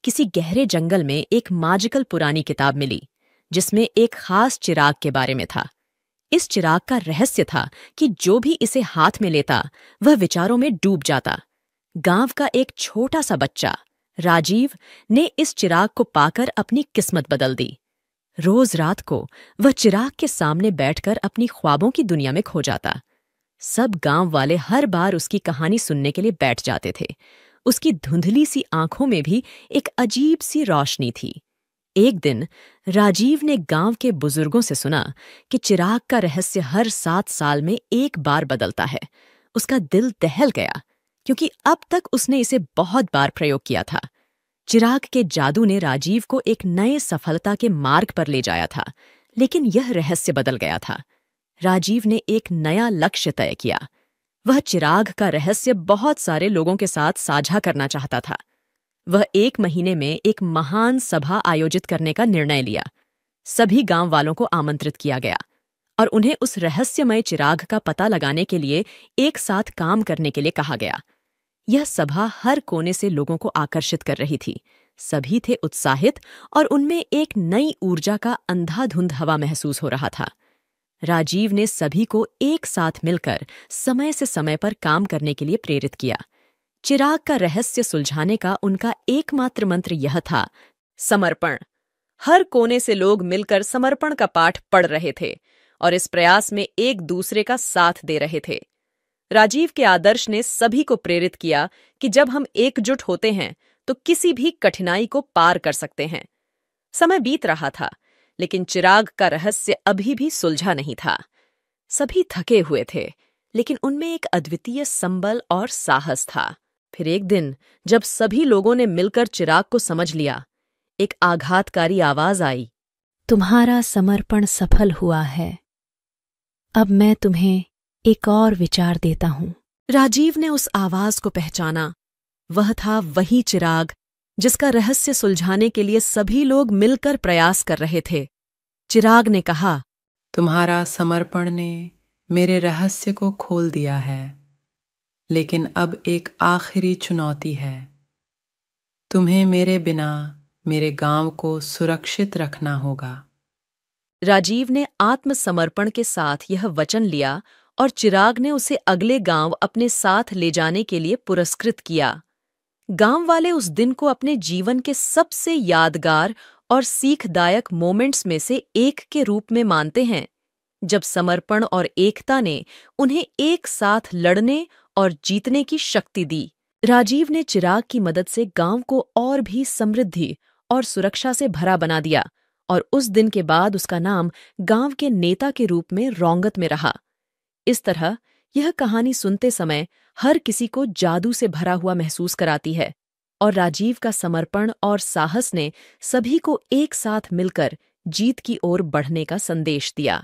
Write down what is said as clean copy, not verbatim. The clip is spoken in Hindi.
किसी गहरे जंगल में एक मैजिकल पुरानी किताब मिली जिसमें एक खास चिराग के बारे में था। इस चिराग का रहस्य था कि जो भी इसे हाथ में लेता वह विचारों में डूब जाता। गांव का एक छोटा सा बच्चा राजीव ने इस चिराग को पाकर अपनी किस्मत बदल दी। रोज रात को वह चिराग के सामने बैठकर अपनी ख्वाबों की दुनिया में खो जाता। सब गांव वाले हर बार उसकी कहानी सुनने के लिए बैठ जाते थे। उसकी धुंधली सी आंखों में भी एक अजीब सी रोशनी थी। एक दिन राजीव ने गांव के बुजुर्गों से सुना कि चिराग का रहस्य हर 7 साल में एक बार बदलता है। उसका दिल दहल गया क्योंकि अब तक उसने इसे बहुत बार प्रयोग किया था। चिराग के जादू ने राजीव को एक नए सफलता के मार्ग पर ले जाया था, लेकिन यह रहस्य बदल गया था। राजीव ने एक नया लक्ष्य तय किया। वह चिराग का रहस्य बहुत सारे लोगों के साथ साझा करना चाहता था। वह 1 महीने में एक महान सभा आयोजित करने का निर्णय लिया। सभी गांव वालों को आमंत्रित किया गया और उन्हें उस रहस्यमय चिराग का पता लगाने के लिए एक साथ काम करने के लिए कहा गया। यह सभा हर कोने से लोगों को आकर्षित कर रही थी। सभी थे उत्साहित और उनमें एक नई ऊर्जा का अंधाधुंध हवा महसूस हो रहा था। राजीव ने सभी को एक साथ मिलकर समय से समय पर काम करने के लिए प्रेरित किया। चिराग का रहस्य सुलझाने का उनका एकमात्र मंत्र यह था, समर्पण। हर कोने से लोग मिलकर समर्पण का पाठ पढ़ रहे थे और इस प्रयास में एक दूसरे का साथ दे रहे थे। राजीव के आदर्श ने सभी को प्रेरित किया कि जब हम एकजुट होते हैं तो किसी भी कठिनाई को पार कर सकते हैं। समय बीत रहा था, लेकिन चिराग का रहस्य अभी भी सुलझा नहीं था। सभी थके हुए थे, लेकिन उनमें एक अद्वितीय संबल और साहस था। फिर एक दिन जब सभी लोगों ने मिलकर चिराग को समझ लिया, एक आघातकारी आवाज आई, तुम्हारा समर्पण सफल हुआ है। अब मैं तुम्हें एक और विचार देता हूं। राजीव ने उस आवाज को पहचाना। वह था वही चिराग जिसका रहस्य सुलझाने के लिए सभी लोग मिलकर प्रयास कर रहे थे। चिराग ने कहा, तुम्हारा समर्पण ने मेरे रहस्य को खोल दिया है, लेकिन अब एक आखिरी चुनौती है। तुम्हें मेरे बिना मेरे गांव को सुरक्षित रखना होगा। राजीव ने आत्मसमर्पण के साथ यह वचन लिया और चिराग ने उसे अगले गांव अपने साथ ले जाने के लिए पुरस्कृत किया। गांव वाले उस दिन को अपने जीवन के सबसे यादगार और सीखदायक मोमेंट्स में से एक के रूप में मानते हैं, जब समर्पण और एकता ने उन्हें एक साथ लड़ने और जीतने की शक्ति दी। राजीव ने चिराग की मदद से गांव को और भी समृद्धि और सुरक्षा से भरा बना दिया और उस दिन के बाद उसका नाम गांव के नेता के रूप में रौंगत में रहा। इस तरह यह कहानी सुनते समय हर किसी को जादू से भरा हुआ महसूस कराती है और राजीव का समर्पण और साहस ने सभी को एक साथ मिलकर जीत की ओर बढ़ने का संदेश दिया।